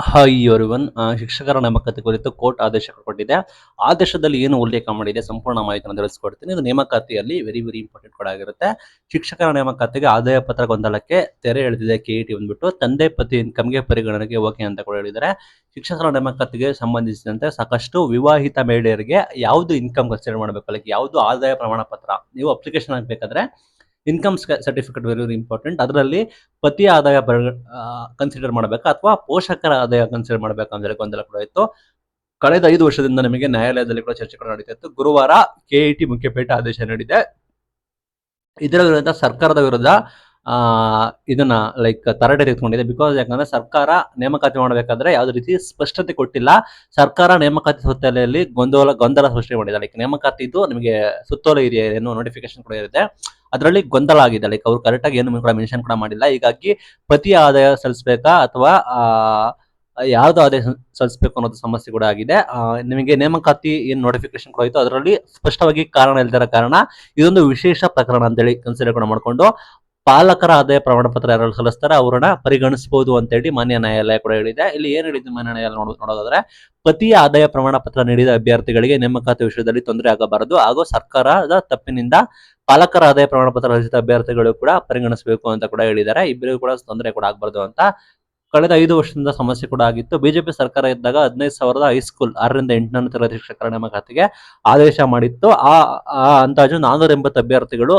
Hi everyone. ಶಿಕ್ಷಕರ ನೇಮಕಾತಿ ಕುರಿತು ಕೋರ್ಟ್ ಆದೇಶ ಕೊಟ್ಟಿದೆ. ಆದೇಶದಲ್ಲಿ ಏನು ಉಲ್ಲೇಖ ಮಾಡಿದೆ ಸಂಪೂರ್ಣ ಮಾಹಿತಿಯನ್ನು ತಿಳಿಸ್ಕೊಡ್ತೀನಿ. ಇದು ನೇಮಕಾತಿಯಲ್ಲಿ ವೆರಿ ವೆರಿ ಇಂಪಾರ್ಟೆಂಟ್ ಕೂಡ ಆಗಿರುತ್ತೆ. ಶಿಕ್ಷಕರ ನೇಮಕಾತಿಗೆ ಆದಾಯ ಪತ್ರ ಗೊಂದಲಕ್ಕೆ ತೆರೆ ಎಳೆದಿದೆ ಕೆಇಟಿ ಬಂದ್ಬಿಟ್ಟು. ತಂದೆ ಪತಿ ಇನ್ಕಮ್ಗೆ ಪರಿಗಣನೆಗೆ ಓಕೆ ಅಂತ ಕೂಡ ಹೇಳಿದ್ದಾರೆ. ಶಿಕ್ಷಕರ ನೇಮಕಾತಿಗೆ ಸಂಬಂಧಿಸಿದಂತೆ ಸಾಕಷ್ಟು ವಿವಾಹಿತ ಮಹಿಳೆಯರಿಗೆ ಯಾವುದು ಇನ್ಕಮ್ ಕನ್ಸಿಡರ್ ಮಾಡಬೇಕು, ಲೈಕ್ ಯಾವುದು ಆದಾಯ ಪ್ರಮಾಣ ಪತ್ರ ನೀವು ಅಪ್ಲಿಕೇಶನ್ ಹಾಕಬೇಕಾದ್ರೆ income certificate very very important. ಅದರಲ್ಲಿ ಪತಿಯ ಆದಾಯ ಕನ್ಸಿಡರ್ ಮಾಡಬೇಕಾ ಅಥವಾ ಪೋಷಕರ ಆದಾಯ ಕನ್ಸಿಡರ್ ಮಾಡಬೇಕಾ ಅಂದ್ರೆ ಗೊಂದಲ ಕೂಡ ಇತ್ತು. ಕಳೆದ 5 ವರ್ಷದಿಂದ ನಿಮಗೆ ನ್ಯಾಯಾಲಯದಲ್ಲಿ ಕೂಡ ಚರ್ಚೆ ಕೂಡ ನಡೀತಾ ಇತ್ತು. ಗುರುವಾರ ಕೆಇಟಿ ಮುಖ್ಯಪೀಠ ಆದೇಶ ನೀಡಿದೆ. ಇದರ ವಿರುದ್ಧ ಸರ್ಕಾರದ ವಿರುದ್ಧ ಇದನ್ನ ಲೈಕ್ ತರಾಟೆ ತೆಗೆದುಕೊಂಡಿದೆ. ಬಿಕಾಸ್ ಯಾಕಂದ್ರೆ ಸರ್ಕಾರ ನೇಮಕಾತಿ ಮಾಡಬೇಕಾದ್ರೆ ಯಾವುದೇ ರೀತಿ ಸ್ಪಷ್ಟತೆ ಕೊಟ್ಟಿಲ್ಲ. ಸರ್ಕಾರ ನೇಮಕಾತಿ ಸುತ್ತೋಲೆಯಲ್ಲಿ ಗೊಂದಲ ಸೃಷ್ಟಿ ಮಾಡಿದೆ. ಲೈಕ್ ನೇಮಕಾತಿ ಇದು ನಿಮಗೆ ಸುತ್ತೋಲೆ ಇದೆಯಾ ಏನೋ ನೋಟಿಫಿಕೇಶನ್ ಕೂಡ ಇರುತ್ತೆ, ಅದರಲ್ಲಿ ಗೊಂದಲ ಆಗಿದೆ. ಲೈಕ್ ಅವ್ರು ಕರೆಕ್ಟ್ ಆಗಿ ಏನು ಕೂಡ ಮೆನ್ಷನ್ ಕೂಡ ಮಾಡಿಲ್ಲ. ಹೀಗಾಗಿ ಪತಿಯ ಆದಾಯ ಸಲ್ಲಿಸಬೇಕಾ ಅಥವಾ ಯಾವ್ದು ಆದಾಯ ಸಲ್ಲಿಸಬೇಕು ಅನ್ನೋದು ಸಮಸ್ಯೆ ಕೂಡ ಆಗಿದೆ. ನಿಮಗೆ ನೇಮಕಾತಿ ಏನ್ ನೋಟಿಫಿಕೇಶನ್ ಕೂಡ ಇತ್ತು ಅದರಲ್ಲಿ ಸ್ಪಷ್ಟವಾಗಿ ಕಾರಣ ಇಲ್ದಿರೋ ಕಾರಣ ಇದೊಂದು ವಿಶೇಷ ಪ್ರಕರಣ ಅಂತೇಳಿ ಕನ್ಸಿಡರ್ ಕೂಡ ಮಾಡಿಕೊಂಡು ಪಾಲಕರ ಆದಾಯ ಪ್ರಮಾಣ ಪತ್ರ ಯಾರು ಸಲ್ಲಿಸ್ತಾರೆ ಅವರನ್ನ ಪರಿಗಣಿಸಬಹುದು ಅಂತ ಹೇಳಿ ಮಾನ್ಯ ನ್ಯಾಯಾಲಯ ಕೂಡ ಹೇಳಿದೆ. ಇಲ್ಲಿ ಏನ್ ಹೇಳಿದ್ದು ಮಾನ್ಯ ನ್ಯಾಯಾಲಯ ನೋಡೋದಾದ್ರೆ, ಪತಿಯ ಆದಾಯ ಪ್ರಮಾಣ ಪತ್ರ ನೀಡಿದ ಅಭ್ಯರ್ಥಿಗಳಿಗೆ ನೇಮಕಾತಿ ವಿಷಯದಲ್ಲಿ ತೊಂದರೆ ಆಗಬಾರದು ಹಾಗೂ ಸರ್ಕಾರದ ತಪ್ಪಿನಿಂದ ಪಾಲಕರ ಆದಾಯ ಪ್ರಮಾಣ ಪತ್ರ ರಚಿತ ಅಭ್ಯರ್ಥಿಗಳು ಕೂಡ ಪರಿಗಣಿಸಬೇಕು ಅಂತ ಕೂಡ ಹೇಳಿದ್ದಾರೆ. ಇಬ್ಬರಿಗೂ ಕೂಡ ತೊಂದರೆ ಕೂಡ ಆಗಬಾರ್ದು ಅಂತ. ಕಳೆದ 5 ವರ್ಷದಿಂದ ಸಮಸ್ಯೆ ಕೂಡ ಆಗಿತ್ತು. ಬಿಜೆಪಿ ಸರ್ಕಾರ ಇದ್ದಾಗ 15,000 ಹೈಸ್ಕೂಲ್ 6ರಿಂದ 8ನೇ ತರಗತಿ ಶಿಕ್ಷಕರ ನೇಮಕಾತಿಗೆ ಆದೇಶ ಮಾಡಿತ್ತು. ಆ ಅಂದಾಜು 480 ಅಭ್ಯರ್ಥಿಗಳು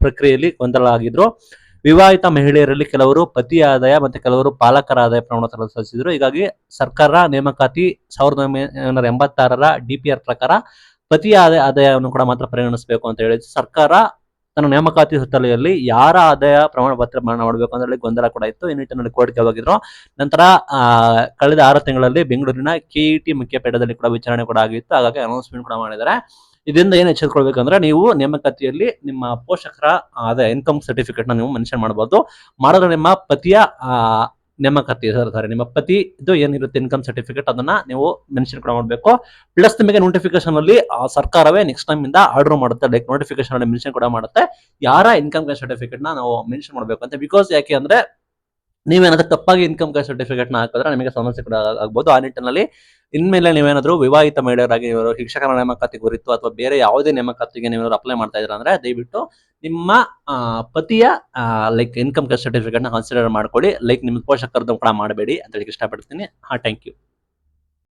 ಪ್ರಕ್ರಿಯೆಯಲ್ಲಿ ಗೊಂದಲ ಆಗಿದ್ರು. ವಿವಾಹಿತ ಮಹಿಳೆಯರಲ್ಲಿ ಕೆಲವರು ಪತಿಯ ಆದಾಯ ಮತ್ತೆ ಕೆಲವರು ಪಾಲಕರ ಆದಾಯ ಪ್ರಮಾಣ ಪತ್ರ ಸಲ್ಲಿಸಿದ್ರು. ಹೀಗಾಗಿ ಸರ್ಕಾರ ನೇಮಕಾತಿ 1986ರ DPR ಪ್ರಕಾರ ಪತಿಯ ಆದಾಯವನ್ನು ಕೂಡ ಮಾತ್ರ ಪರಿಗಣಿಸಬೇಕು ಅಂತ ಹೇಳಿದ್ರು. ಸರ್ಕಾರ ತನ್ನ ನೇಮಕಾತಿ ಸುತ್ತೋಲೆಯಲ್ಲಿ ಯಾರ ಆದಾಯ ಪ್ರಮಾಣ ಪತ್ರ ಮಾಡಬೇಕು ಅಂತ ಹೇಳಿ ಗೊಂದಲ ಕೂಡ ಇತ್ತು. ಈ ನಿಟ್ಟಿನಲ್ಲಿ ಕೋರ್ಟ್ಗೆ ಹೋಗಿದ್ರು. ನಂತರ ಕಳೆದ 6 ತಿಂಗಳಲ್ಲಿ ಬೆಂಗಳೂರಿನ ಕೆಇಟಿ ಮುಖ್ಯಪೀಠದಲ್ಲಿ ಕೂಡ ವಿಚಾರಣೆ ಕೂಡ ಆಗಿತ್ತು. ಹಾಗಾಗಿ ಅನೌನ್ಸ್ಮೆಂಟ್ ಕೂಡ ಮಾಡಿದ್ದಾರೆ. ಇದರಿಂದ ಏನ್ ಎಚ್ಚರಿಕೊಳ್ಬೇಕಂದ್ರೆ, ನೀವು ನೇಮಕಾತಿಯಲ್ಲಿ ನಿಮ್ಮ ಪೋಷಕರ ಆದಾಯ ಇನ್ಕಮ್ ಸರ್ಟಿಫಿಕೇಟ್ ನ ನೀವು ಮೆನ್ಷನ್ ಮಾಡಬಹುದು. ಮಾಡಿದ್ರೆ ನಿಮ್ಮ ಪತಿಯ ನೇಮಕಾತಿ ನಿಮ್ಮ ಪತಿ ಇದು ಏನಿರುತ್ತೆ ಇನ್ಕಮ್ ಸರ್ಟಿಫಿಕೇಟ್ ಅದನ್ನ ನೀವು ಮೆನ್ಷನ್ ಕೂಡ ಮಾಡಬೇಕು. ಪ್ಲಸ್ ನಿಮಗೆ ನೋಟಿಫಿಕೇಶನ್ ಅಲ್ಲಿ ಸರ್ಕಾರವೇ ನೆಕ್ಸ್ಟ್ ಟೈಮ್ ಇಂದ ಆರ್ಡರ್ ಮಾಡುತ್ತೆ, ಲೈಕ್ ನೋಟಿಫಿಕೇಶನ್ ಅಲ್ಲಿ ಮೆನ್ಷನ್ ಕೂಡ ಮಾಡುತ್ತೆ ಯಾರ ಇನ್ಕಮ್ ಸರ್ಟಿಫಿಕೇಟ್ ನ ನಾವು ಮೆನ್ಷನ್ ಮಾಡಬೇಕು ಅಂತ. ಬಿಕಾಸ್ ಯಾಕೆ ಅಂದ್ರೆ ನೀವೇನಾದ್ರೂ ತಪ್ಪಾಗಿ ಇನ್ಕಮ್ ಸರ್ಟಿಫಿಕೇಟ್ ನ ಹಾಕಿದ್ರೆ ನಿಮಗೆ ಸಮಸ್ಯೆ ಕೂಡ ಆಗ್ಬಹುದು. ಆ ನಿಟ್ಟಿನಲ್ಲಿ ಇನ್ಮೇಲೆ ನೀವೇನಾದ್ರೂ ವಿವಾಹಿತ ಮಹಿಳೆಯರಾಗಿ ಶಿಕ್ಷಕರ ನೇಮಕಾತಿ ಕುರಿತು ಅಥವಾ ಬೇರೆ ಯಾವುದೇ ನೇಮಕಾತಿಗೆ ನೀವೇನಾದ್ರು ಅಪ್ಲೈ ಮಾಡ್ತಾ ಇದ್ರ ಅಂದ್ರೆ ದಯವಿಟ್ಟು ನಿಮ್ಮ ಪತಿಯ ಲೈಕ್ ಇನ್ಕಮ್ ಸರ್ಟಿಫಿಕೇಟ್ ನ ಕನ್ಸಿಡರ್ ಮಾಡ್ಕೊಳ್ಳಿ. ಲೈಕ್ ನಿಮ್ಗೆ ಪೋಷಕರದ್ದು ಕೂಡ ಮಾಡಬೇಡಿ ಅಂತ ಹೇಳಿ ಇಷ್ಟಪಡ್ತೀನಿ. Thank you.